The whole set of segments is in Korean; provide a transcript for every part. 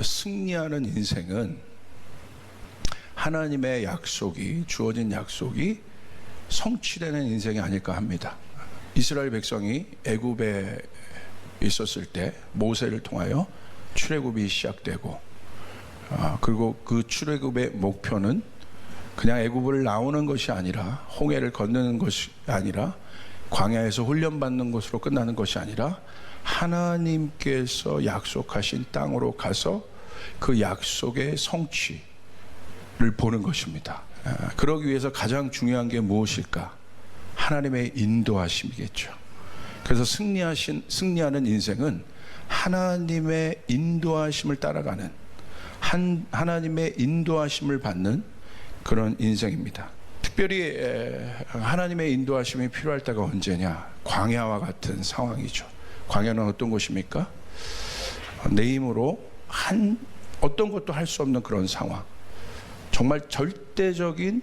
승리하는 인생은 하나님의 약속이, 주어진 약속이 성취되는 인생이 아닐까 합니다. 이스라엘 백성이 애굽에 있었을 때 모세를 통하여 출애굽이 시작되고, 그리고 그 출애굽의 목표는 그냥 애굽을 나오는 것이 아니라, 홍해를 건너는 것이 아니라, 광야에서 훈련받는 것으로 끝나는 것이 아니라 하나님께서 약속하신 땅으로 가서 그 약속의 성취를 보는 것입니다. 그러기 위해서 가장 중요한 게 무엇일까? 하나님의 인도하심이겠죠. 그래서 승리하는 인생은 하나님의 인도하심을 따라가는, 하나님의 인도하심을 받는 그런 인생입니다. 특별히 하나님의 인도하심이 필요할 때가 언제냐? 광야와 같은 상황이죠. 광야는 어떤 곳입니까? 내 힘으로 어떤 것도 할 수 없는 그런 상황, 정말 절대적인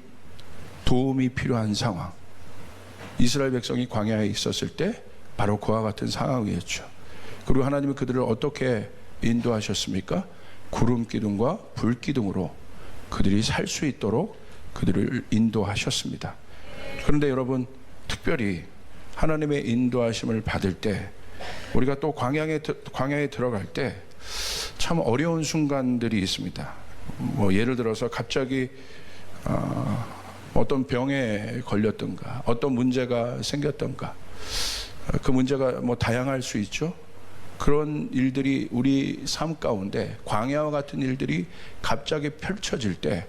도움이 필요한 상황. 이스라엘 백성이 광야에 있었을 때 바로 그와 같은 상황이었죠. 그리고 하나님은 그들을 어떻게 인도하셨습니까? 구름 기둥과 불 기둥으로 그들이 살 수 있도록 그들을 인도하셨습니다. 그런데 여러분, 특별히 하나님의 인도하심을 받을 때, 우리가 또 광야에 들어갈 때 참 어려운 순간들이 있습니다. 예를 들어서 갑자기 어떤 병에 걸렸던가, 어떤 문제가 생겼던가, 그 문제가 다양할 수 있죠. 그런 일들이 우리 삶 가운데, 광야와 같은 일들이 갑자기 펼쳐질 때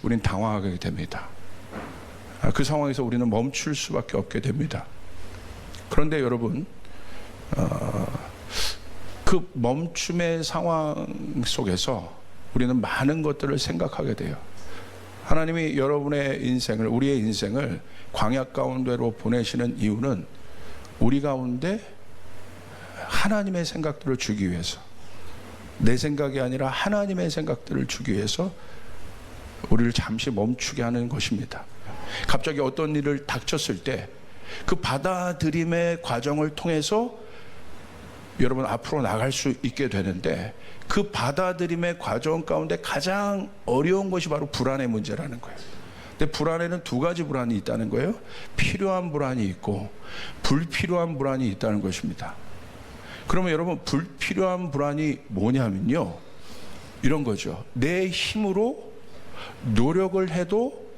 우리는 당황하게 됩니다. 그 상황에서 우리는 멈출 수밖에 없게 됩니다. 그런데 여러분, 그 멈춤의 상황 속에서 우리는 많은 것들을 생각하게 돼요. 하나님이 여러분의 인생을, 우리의 인생을 광야 가운데로 보내시는 이유는 우리 가운데 하나님의 생각들을 주기 위해서, 내 생각이 아니라 하나님의 생각들을 주기 위해서 우리를 잠시 멈추게 하는 것입니다. 갑자기 어떤 일을 닥쳤을 때 그 받아들임의 과정을 통해서 여러분 앞으로 나갈 수 있게 되는데, 그 받아들임의 과정 가운데 가장 어려운 것이 바로 불안의 문제라는 거예요. 근데 불안에는 두 가지 불안이 있다는 거예요. 필요한 불안이 있고 불필요한 불안이 있다는 것입니다. 그러면 여러분, 불필요한 불안이 뭐냐면요, 이런 거죠. 내 힘으로 노력을 해도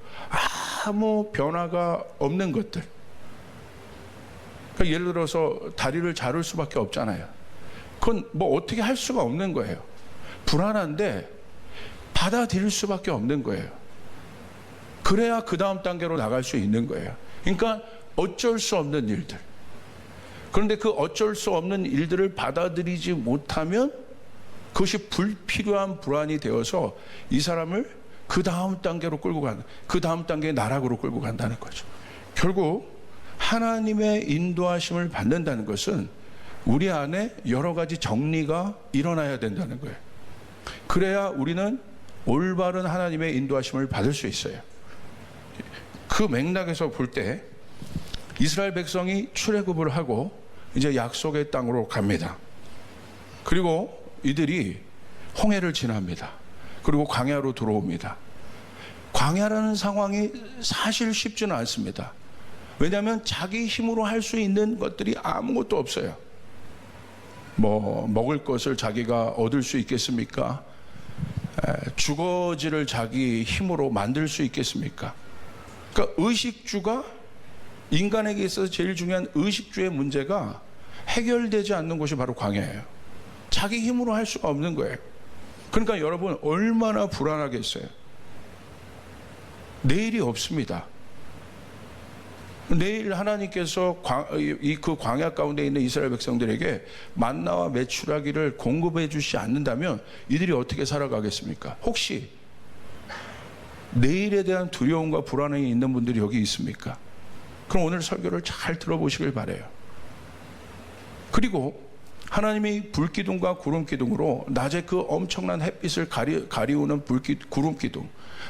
아무 변화가 없는 것들. 그러니까 예를 들어서 다리를 자를 수밖에 없잖아요. 그건 어떻게 할 수가 없는 거예요. 불안한데 받아들일 수밖에 없는 거예요. 그래야 그 다음 단계로 나갈 수 있는 거예요. 그러니까 어쩔 수 없는 일들. 그런데 그 어쩔 수 없는 일들을 받아들이지 못하면 그것이 불필요한 불안이 되어서 이 사람을 그 다음 단계로 끌고 가는, 그 다음 단계의 나락으로 끌고 간다는 거죠. 결국 하나님의 인도하심을 받는다는 것은 우리 안에 여러 가지 정리가 일어나야 된다는 거예요. 그래야 우리는 올바른 하나님의 인도하심을 받을 수 있어요. 그 맥락에서 볼 때 이스라엘 백성이 출애굽을 하고 이제 약속의 땅으로 갑니다. 그리고 이들이 홍해를 지납니다. 그리고 광야로 들어옵니다. 광야라는 상황이 사실 쉽지는 않습니다. 왜냐하면 자기 힘으로 할 수 있는 것들이 아무것도 없어요. 먹을 것을 자기가 얻을 수 있겠습니까? 주거지를 자기 힘으로 만들 수 있겠습니까? 그러니까 의식주가, 인간에게 있어서 제일 중요한 의식주의 문제가 해결되지 않는 곳이 바로 광야예요. 자기 힘으로 할 수가 없는 거예요. 그러니까 여러분, 얼마나 불안하겠어요. 내일이 없습니다. 내일 하나님께서 그 광야 가운데 있는 이스라엘 백성들에게 만나와 메추라기를 공급해 주시지 않는다면 이들이 어떻게 살아가겠습니까? 혹시 내일에 대한 두려움과 불안이 있는 분들이 여기 있습니까? 그럼 오늘 설교를 잘 들어보시길 바라요. 그리고 하나님이 불기둥과 구름기둥으로 낮에 그 엄청난 햇빛을 가리우는 구름기둥,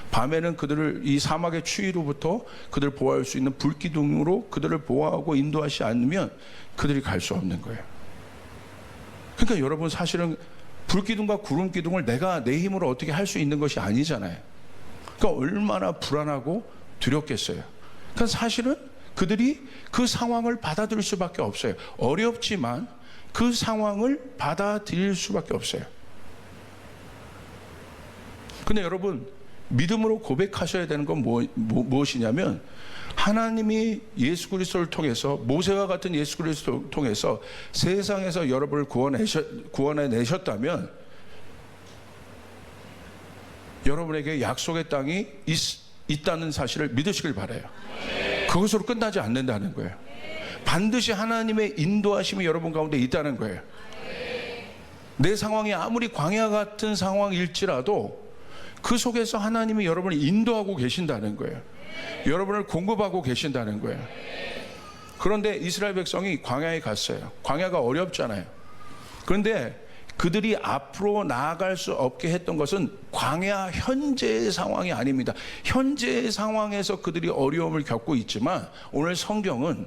밤에는 그들을 이 사막의 추위로부터 그들을 보호할 수 있는 불기둥으로 그들을 보호하고 인도하지 않으면 그들이 갈 수 없는 거예요. 그러니까 여러분, 사실은 불기둥과 구름기둥을 내가 내 힘으로 어떻게 할 수 있는 것이 아니잖아요. 그러니까 얼마나 불안하고 두렵겠어요. 그러니까 사실은 그들이 그 상황을 받아들일 수밖에 없어요. 어렵지만 그 상황을 받아들일 수밖에 없어요. 근데 여러분, 믿음으로 고백하셔야 되는 건 무엇이냐면, 하나님이 예수 그리스도를 통해서, 모세와 같은 예수 그리스도를 통해서 세상에서 여러분을 구원해내셨다면 여러분에게 약속의 땅이 있다는 사실을 믿으시길 바라요. 그것으로 끝나지 않는다는 거예요. 반드시 하나님의 인도하심이 여러분 가운데 있다는 거예요. 내 상황이 아무리 광야 같은 상황일지라도 그 속에서 하나님이 여러분을 인도하고 계신다는 거예요. 여러분을 공급하고 계신다는 거예요. 그런데 이스라엘 백성이 광야에 갔어요. 광야가 어렵잖아요. 그런데 그들이 앞으로 나아갈 수 없게 했던 것은 광야 현재의 상황이 아닙니다. 현재의 상황에서 그들이 어려움을 겪고 있지만, 오늘 성경은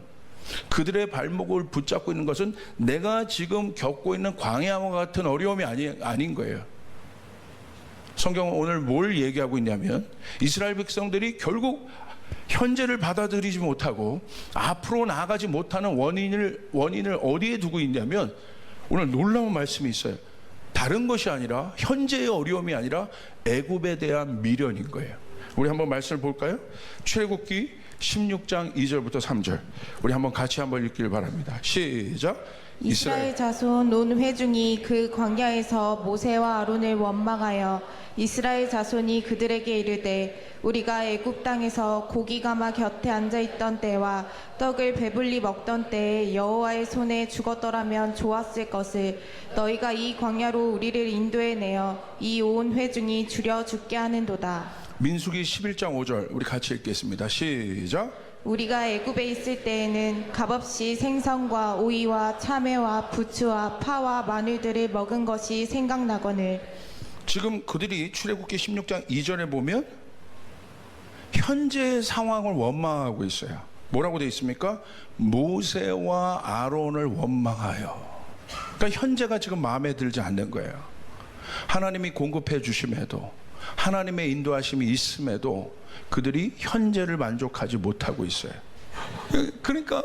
그들의 발목을 붙잡고 있는 것은 내가 지금 겪고 있는 광야와 같은 어려움이 아닌 거예요. 성경은 오늘 뭘 얘기하고 있냐면, 이스라엘 백성들이 결국 현재를 받아들이지 못하고 앞으로 나아가지 못하는 원인을 어디에 두고 있냐면, 오늘 놀라운 말씀이 있어요. 다른 것이 아니라, 현재의 어려움이 아니라 애굽에 대한 미련인 거예요. 우리 한번 말씀을 볼까요? 출애굽기 16장 2절부터 3절 우리 한번 같이 한번 읽기를 바랍니다. 시작. 이스라엘 자손 온 회중이 그 광야에서 모세와 아론을 원망하여 이스라엘 자손이 그들에게 이르되, 우리가 애굽 땅에서 고기가마 곁에 앉아 있던 때와 떡을 배불리 먹던 때에 여호와의 손에 죽었더라면 좋았을 것을 너희가 이 광야로 우리를 인도해 내어 이 온 회중이 줄여 죽게 하는도다. 민수기 11장 5절 우리 같이 읽겠습니다. 시작. 우리가 애굽에 있을 때에는 값없이 생선과 오이와 참외와 부추와 파와 마늘들을 먹은 것이 생각나거늘. 지금 그들이 출애굽기 16장 2절에 보면 현재의 상황을 원망하고 있어요. 뭐라고 되어 있습니까? 모세와 아론을 원망하여. 그러니까 현재가 지금 마음에 들지 않는 거예요. 하나님이 공급해 주심에도, 하나님의 인도하심이 있음에도 그들이 현재를 만족하지 못하고 있어요. 그러니까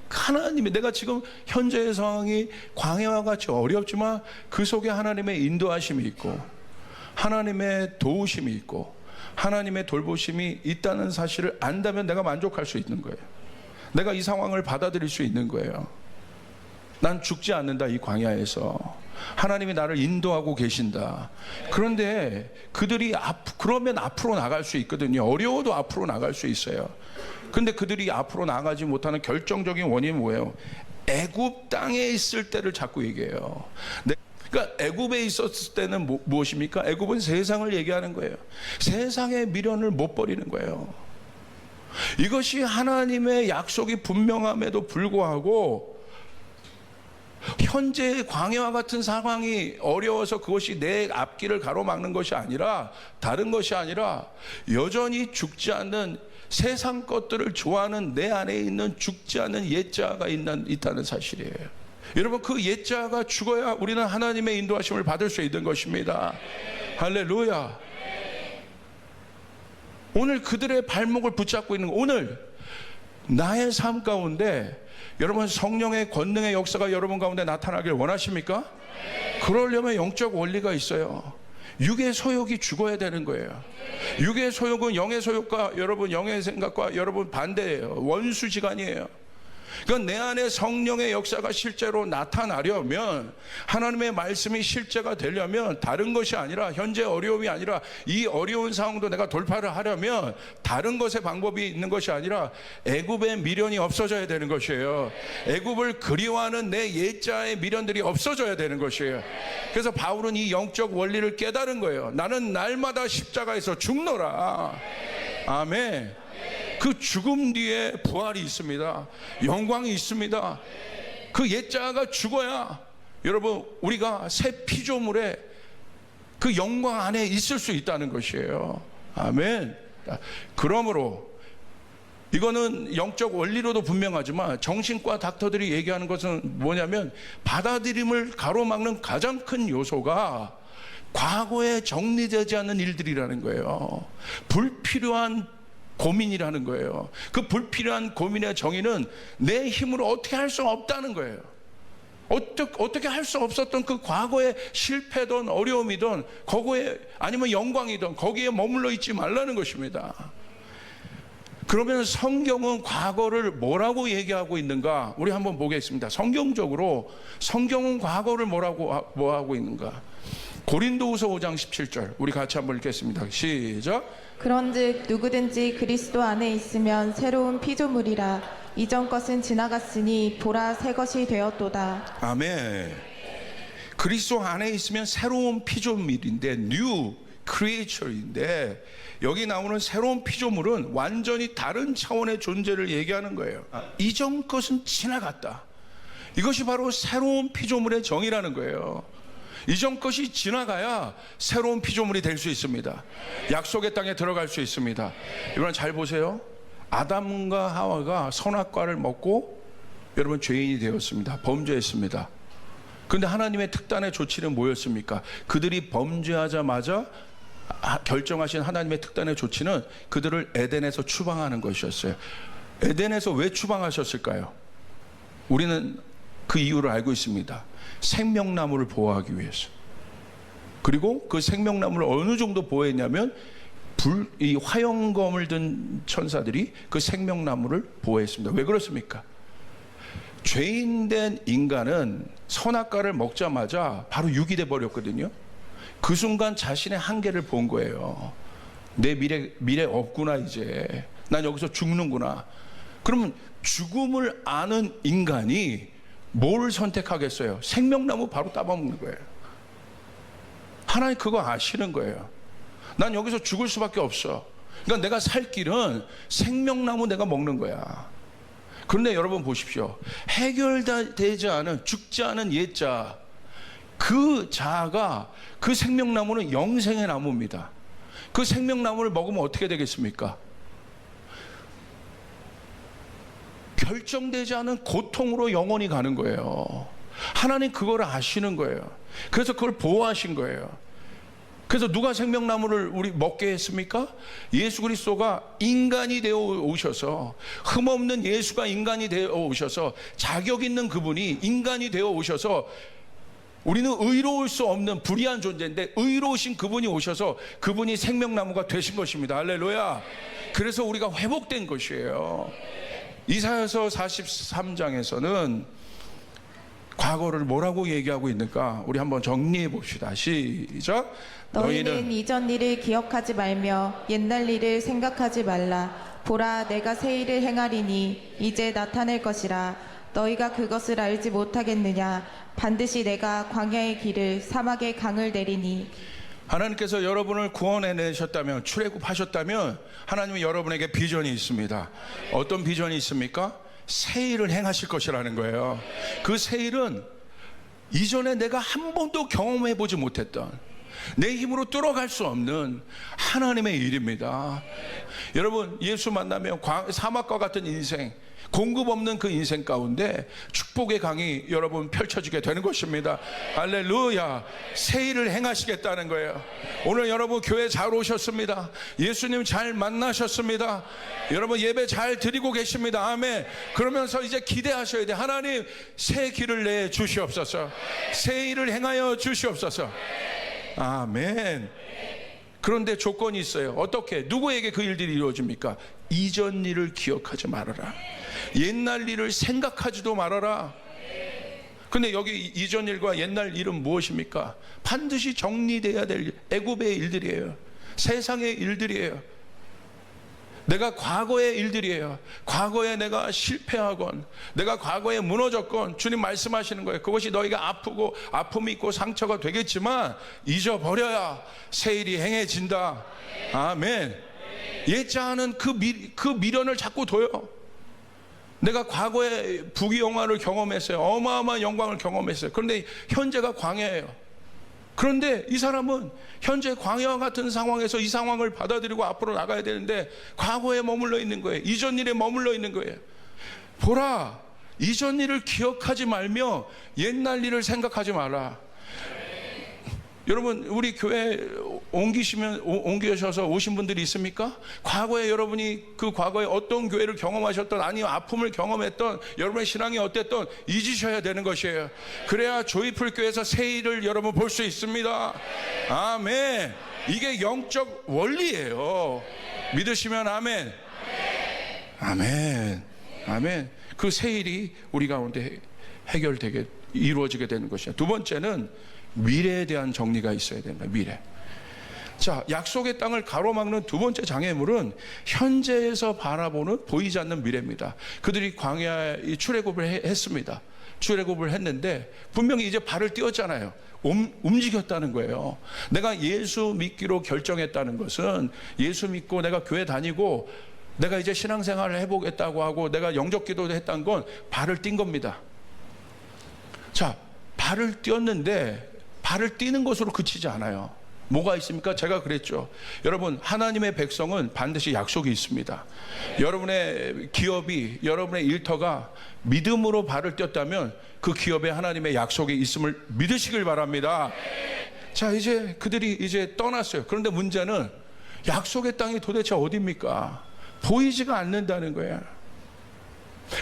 하나님이, 내가 지금 현재의 상황이 광야와 같이 어렵지만 그 속에 하나님의 인도하심이 있고, 하나님의 도우심이 있고, 하나님의 돌보심이 있다는 사실을 안다면 내가 만족할 수 있는 거예요. 내가 이 상황을 받아들일 수 있는 거예요. 난 죽지 않는다, 이 광야에서. 하나님이 나를 인도하고 계신다. 그런데 그들이 그러면 앞으로 나갈 수 있거든요. 어려워도 앞으로 나갈 수 있어요. 근데 그들이 앞으로 나가지 못하는 결정적인 원인이 뭐예요? 애굽 땅에 있을 때를 자꾸 얘기해요. 그러니까 애굽에 있었을 때는 무엇입니까? 애굽은 세상을 얘기하는 거예요. 세상의 미련을 못 버리는 거예요. 이것이 하나님의 약속이 분명함에도 불구하고 현재의 광야와 같은 상황이 어려워서 그것이 내 앞길을 가로막는 것이 아니라, 다른 것이 아니라 여전히 죽지 않는 세상 것들을 좋아하는 내 안에 있는 죽지 않는 옛자가 있다는 사실이에요. 여러분, 그 옛자가 죽어야 우리는 하나님의 인도하심을 받을 수 있는 것입니다. 할렐루야. 오늘 그들의 발목을 붙잡고 있는, 오늘 나의 삶 가운데 여러분 성령의 권능의 역사가 여러분 가운데 나타나길 원하십니까? 그러려면 영적 원리가 있어요. 육의 소욕이 죽어야 되는 거예요. 육의 소욕은 영의 소욕과, 여러분 영의 생각과 여러분 반대예요. 원수지간이에요. 그러니까 내 안에 성령의 역사가 실제로 나타나려면, 하나님의 말씀이 실제가 되려면, 다른 것이 아니라, 현재 어려움이 아니라 이 어려운 상황도 내가 돌파를 하려면 다른 것의 방법이 있는 것이 아니라 애굽의 미련이 없어져야 되는 것이에요. 애굽을 그리워하는 내 옛자의 미련들이 없어져야 되는 것이에요. 그래서 바울은 이 영적 원리를 깨달은 거예요. 나는 날마다 십자가에서 죽노라. 아멘. 그 죽음 뒤에 부활이 있습니다. 영광이 있습니다. 그 옛자가 죽어야 여러분 우리가 새 피조물의 그 영광 안에 있을 수 있다는 것이에요. 아멘. 그러므로 이거는 영적 원리로도 분명하지만 정신과 닥터들이 얘기하는 것은 뭐냐면 받아들임을 가로막는 가장 큰 요소가 과거에 정리되지 않는 일들이라는 거예요. 불필요한 고민이라는 거예요. 그 불필요한 고민의 정의는 내 힘으로 어떻게 할 수 없다는 거예요. 어떻게 할 수 없었던 그 과거의 실패든 어려움이든 거기에 아니면 영광이든 거기에 머물러 있지 말라는 것입니다. 그러면 성경은 과거를 뭐라고 얘기하고 있는가? 우리 한번 보겠습니다. 성경적으로 성경은 과거를 뭐라고 하고 있는가? 고린도후서 5장 17절 우리 같이 한번 읽겠습니다. 시작. 그런즉 누구든지 그리스도 안에 있으면 새로운 피조물이라 이전 것은 지나갔으니 보라 새 것이 되었도다. 아멘. 그리스도 안에 있으면 새로운 피조물인데 new creature인데 여기 나오는 새로운 피조물은 완전히 다른 차원의 존재를 얘기하는 거예요. 이전 것은 지나갔다. 이것이 바로 새로운 피조물의 정의라는 거예요. 이전 것이 지나가야 새로운 피조물이 될 수 있습니다. 약속의 땅에 들어갈 수 있습니다. 여러분 잘 보세요. 아담과 하와가 선악과를 먹고 여러분 죄인이 되었습니다. 범죄했습니다. 그런데 하나님의 특단의 조치는 뭐였습니까? 그들이 범죄하자마자 결정하신 하나님의 특단의 조치는 그들을 에덴에서 추방하는 것이었어요. 에덴에서 왜 추방하셨을까요? 우리는 그 이유를 알고 있습니다. 생명나무를 보호하기 위해서. 그리고 그 생명나무를 어느 정도 보호했냐면 이 화영검을 든 천사들이 그 생명나무를 보호했습니다. 왜 그렇습니까? 죄인된 인간은 선악과를 먹자마자 바로 유기돼 버렸거든요. 그 순간 자신의 한계를 본 거예요. 내 미래 없구나. 이제 난 여기서 죽는구나. 그러면 죽음을 아는 인간이 뭘 선택하겠어요? 생명나무 바로 따먹는 거예요. 하나님 그거 아시는 거예요. 난 여기서 죽을 수밖에 없어. 그러니까 내가 살 길은 생명나무 내가 먹는 거야. 그런데 여러분 보십시오. 해결되지 않은 죽지 않은 옛자, 그 자아가, 그 생명나무는 영생의 나무입니다. 그 생명나무를 먹으면 어떻게 되겠습니까? 결정되지 않은 고통으로 영원히 가는 거예요. 하나님 그걸 아시는 거예요. 그래서 그걸 보호하신 거예요. 그래서 누가 생명나무를 우리 먹게 했습니까? 예수 그리스도가 인간이 되어 오셔서, 흠없는 예수가 인간이 되어 오셔서, 자격 있는 그분이 인간이 되어 오셔서, 우리는 의로울 수 없는 불의한 존재인데 의로우신 그분이 오셔서 그분이 생명나무가 되신 것입니다. 할렐루야. 그래서 우리가 회복된 것이에요. 이사야서 43장에서는 과거를 뭐라고 얘기하고 있는가? 우리 한번 정리해 봅시다. 시작. 너희는 이전 일을 기억하지 말며 옛날 일을 생각하지 말라. 보라, 내가 새 일을 행하리니 이제 나타낼 것이라. 너희가 그것을 알지 못하겠느냐? 반드시 내가 광야의 길을 사막의 강을 내리니. 하나님께서 여러분을 구원해내셨다면, 출애굽하셨다면 하나님은 여러분에게 비전이 있습니다. 어떤 비전이 있습니까? 새 일을 행하실 것이라는 거예요. 그 새 일은 이전에 내가 한 번도 경험해보지 못했던, 내 힘으로 뚫어갈 수 없는 하나님의 일입니다. 여러분, 예수 만나면 사막과 같은 인생, 공급 없는 그 인생 가운데 축복의 강이 여러분 펼쳐지게 되는 것입니다. 할렐루야. 새 일을 행하시겠다는 거예요. 오늘 여러분 교회 잘 오셨습니다. 예수님 잘 만나셨습니다. 여러분 예배 잘 드리고 계십니다. 아멘. 그러면서 이제 기대하셔야 돼. 하나님 새 길을 내 주시옵소서. 새 일을 행하여 주시옵소서. 아멘. 그런데 조건이 있어요. 어떻게? 누구에게 그 일들이 이루어집니까? 이전 일을 기억하지 말아라. 옛날 일을 생각하지도 말아라. 근데 여기 이전 일과 옛날 일은 무엇입니까? 반드시 정리돼야 될 애굽의 일들이에요. 세상의 일들이에요. 내가 과거의 일들이에요. 과거에 내가 실패하건, 내가 과거에 무너졌건, 주님 말씀하시는 거예요. 그것이 너희가 아프고 아픔이 있고 상처가 되겠지만 잊어버려야 새 일이 행해진다. 아멘. 옛자는 그 미련을 자꾸 둬요. 내가 과거에 부귀영화를 경험했어요. 어마어마한 영광을 경험했어요. 그런데 현재가 광야예요. 그런데 이 사람은 현재 광야와 같은 상황에서 이 상황을 받아들이고 앞으로 나가야 되는데 과거에 머물러 있는 거예요. 이전 일에 머물러 있는 거예요. 보라, 이전 일을 기억하지 말며 옛날 일을 생각하지 마라. 여러분, 우리 교회 옮기셔서 오신 분들이 있습니까? 과거에 여러분이 그 과거에 어떤 교회를 경험하셨던, 아니면 아픔을 경험했던, 여러분의 신앙이 어땠던, 잊으셔야 되는 것이에요. 그래야 조이풀 교회에서 새 일을 여러분 볼 수 있습니다. 아멘. 이게 영적 원리예요. 믿으시면 아멘. 아멘. 아멘. 그 새 일이 우리 가운데 해결되게 이루어지게 되는 것이에요. 두 번째는 미래에 대한 정리가 있어야 된다. 미래. 자, 약속의 땅을 가로막는 두 번째 장애물은 현재에서 바라보는 보이지 않는 미래입니다. 그들이 광야에 출애굽을 했습니다. 출애굽을 했는데 분명히 이제 발을 띄웠잖아요. 움직였다는 거예요. 내가 예수 믿기로 결정했다는 것은, 예수 믿고 내가 교회 다니고 내가 이제 신앙생활을 해보겠다고 하고 내가 영적 기도를 했다는 건 발을 띈 겁니다. 자, 발을 띄었는데 발을 띄는 것으로 그치지 않아요. 뭐가 있습니까? 제가 그랬죠. 여러분, 하나님의 백성은 반드시 약속이 있습니다. 여러분의 기업이, 여러분의 일터가 믿음으로 발을 띄었다면 그 기업에 하나님의 약속이 있음을 믿으시길 바랍니다. 자, 이제 그들이 이제 떠났어요. 그런데 문제는 약속의 땅이 도대체 어디입니까? 보이지가 않는다는 거예요.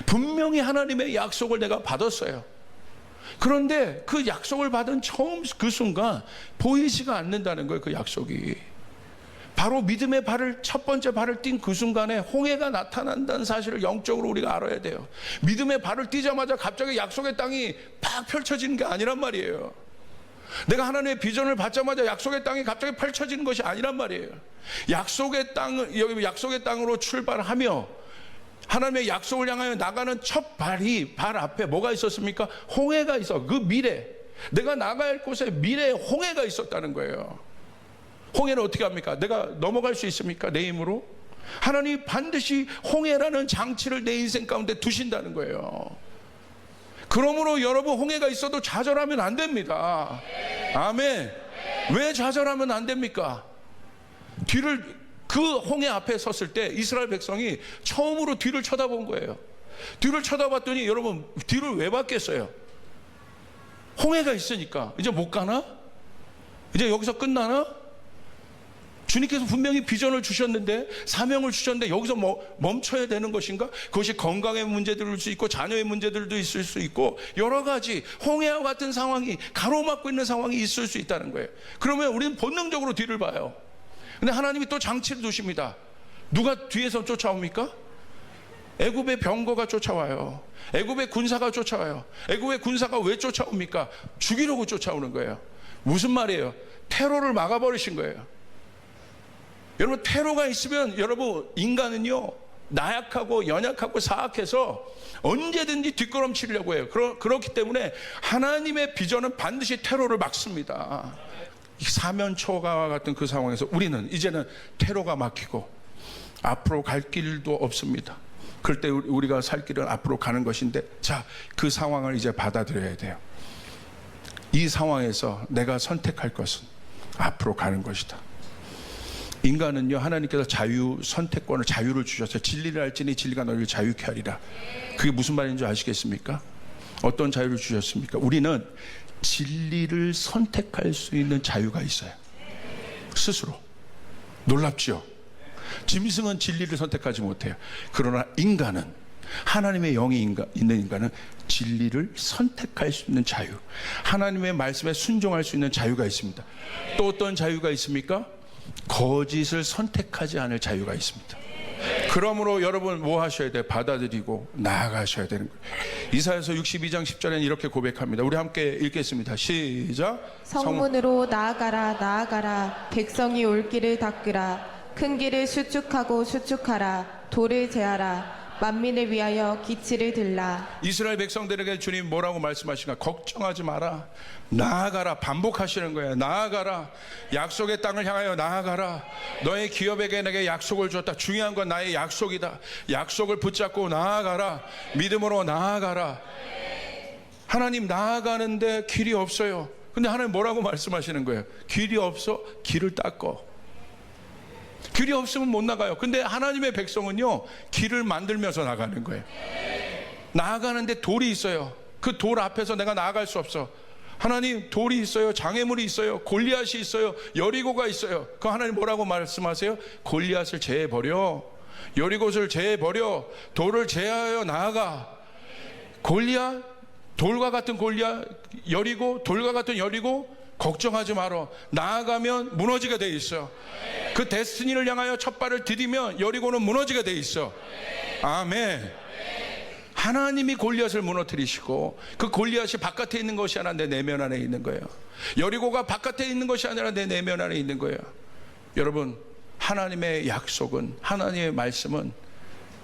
분명히 하나님의 약속을 내가 받았어요. 그런데 그 약속을 받은 처음 그 순간 보이지가 않는다는 거예요. 그 약속이. 바로 믿음의 발을, 첫 번째 발을 띈 그 순간에 홍해가 나타난다는 사실을 영적으로 우리가 알아야 돼요. 믿음의 발을 띄자마자 갑자기 약속의 땅이 팍 펼쳐지는 게 아니란 말이에요. 내가 하나님의 비전을 받자마자 약속의 땅이 갑자기 펼쳐지는 것이 아니란 말이에요. 약속의 땅으로 출발하며 하나님의 약속을 향하여 나가는 첫 발이, 발 앞에 뭐가 있었습니까? 홍해가 있어. 그 미래, 내가 나갈 곳에 미래에 홍해가 있었다는 거예요. 홍해는 어떻게 합니까? 내가 넘어갈 수 있습니까? 내 힘으로? 하나님이 반드시 홍해라는 장치를 내 인생 가운데 두신다는 거예요. 그러므로 여러분, 홍해가 있어도 좌절하면 안 됩니다. 아멘. 왜 좌절하면 안 됩니까? 그 홍해 앞에 섰을 때 이스라엘 백성이 처음으로 뒤를 쳐다본 거예요. 뒤를 쳐다봤더니 여러분, 뒤를 왜 봤겠어요? 홍해가 있으니까. 이제 못 가나? 이제 여기서 끝나나? 주님께서 분명히 비전을 주셨는데, 사명을 주셨는데 여기서 멈춰야 되는 것인가? 그것이 건강의 문제들일 수 있고 자녀의 문제들도 있을 수 있고 여러 가지 홍해와 같은 상황이, 가로막고 있는 상황이 있을 수 있다는 거예요. 그러면 우리는 본능적으로 뒤를 봐요. 근데 하나님이 또 장치를 두십니다. 누가 뒤에서 쫓아옵니까? 애굽의 병거가 쫓아와요. 애굽의 군사가 쫓아와요. 애굽의 군사가 왜 쫓아옵니까? 죽이려고 쫓아오는 거예요. 무슨 말이에요? 테러를 막아버리신 거예요. 여러분, 테러가 있으면 여러분, 인간은요 나약하고 연약하고 사악해서 언제든지 뒷걸음치려고 해요. 그렇기 때문에 하나님의 비전은 반드시 테러를 막습니다. 사면초가와 같은 그 상황에서 우리는 이제는 테러가 막히고 앞으로 갈 길도 없습니다. 그럴 때 우리가 살 길은 앞으로 가는 것인데, 자, 그 상황을 이제 받아들여야 돼요. 이 상황에서 내가 선택할 것은 앞으로 가는 것이다. 인간은요, 하나님께서 선택권을, 자유를 주셨어요. 진리를 알지니 진리가 너희를 자유케 하리라. 그게 무슨 말인지 아시겠습니까? 어떤 자유를 주셨습니까? 우리는 진리를 선택할 수 있는 자유가 있어요. 스스로. 놀랍죠? 짐승은 진리를 선택하지 못해요. 그러나 인간은, 하나님의 영이 있는 인간은 진리를 선택할 수 있는 자유, 하나님의 말씀에 순종할 수 있는 자유가 있습니다. 또 어떤 자유가 있습니까? 거짓을 선택하지 않을 자유가 있습니다. 그러므로 여러분 뭐 하셔야 돼요? 받아들이고 나아가셔야 되는 거예요. 이사야서 62장 10절에는 이렇게 고백합니다. 우리 함께 읽겠습니다. 시작. 성문으로 나아가라, 나아가라. 백성이 올 길을 닦으라. 큰 길을 수축하고 수축하라. 돌을 제하라. 만민을 위하여 기치를 들라. 이스라엘 백성들에게 주님 뭐라고 말씀하시는가? 걱정하지 마라, 나아가라. 반복하시는 거예요. 나아가라. 약속의 땅을 향하여 나아가라. 너의 기업에게 내게 약속을 줬다. 중요한 건 나의 약속이다. 약속을 붙잡고 나아가라. 믿음으로 나아가라. 하나님, 나아가는데 길이 없어요. 근데 하나님 뭐라고 말씀하시는 거예요? 길이 없어? 길을 닦어. 길이 없으면 못 나가요. 근데 하나님의 백성은요, 길을 만들면서 나가는 거예요. 나아가는데 돌이 있어요. 그 돌 앞에서 내가 나아갈 수 없어. 하나님, 돌이 있어요. 장애물이 있어요. 골리앗이 있어요. 여리고가 있어요. 그 하나님 뭐라고 말씀하세요? 골리앗을 제해버려. 여리고를 제해버려. 돌을 제하여 나아가. 골리앗, 돌과 같은 골리앗, 여리고, 돌과 같은 여리고, 걱정하지 마라. 나아가면 무너지게 돼 있어. 그 데스티니를 향하여 첫 발을 디디면 여리고는 무너지게 돼 있어. 아멘. 하나님이 골리앗을 무너뜨리시고, 그 골리앗이 바깥에 있는 것이 아니라 내 내면 안에 있는 거예요. 여리고가 바깥에 있는 것이 아니라 내 내면 안에 있는 거예요. 여러분, 하나님의 약속은, 하나님의 말씀은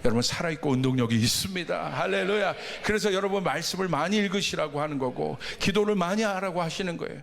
여러분 살아있고 운동력이 있습니다. 할렐루야. 그래서 여러분 말씀을 많이 읽으시라고 하는 거고, 기도를 많이 하라고 하시는 거예요.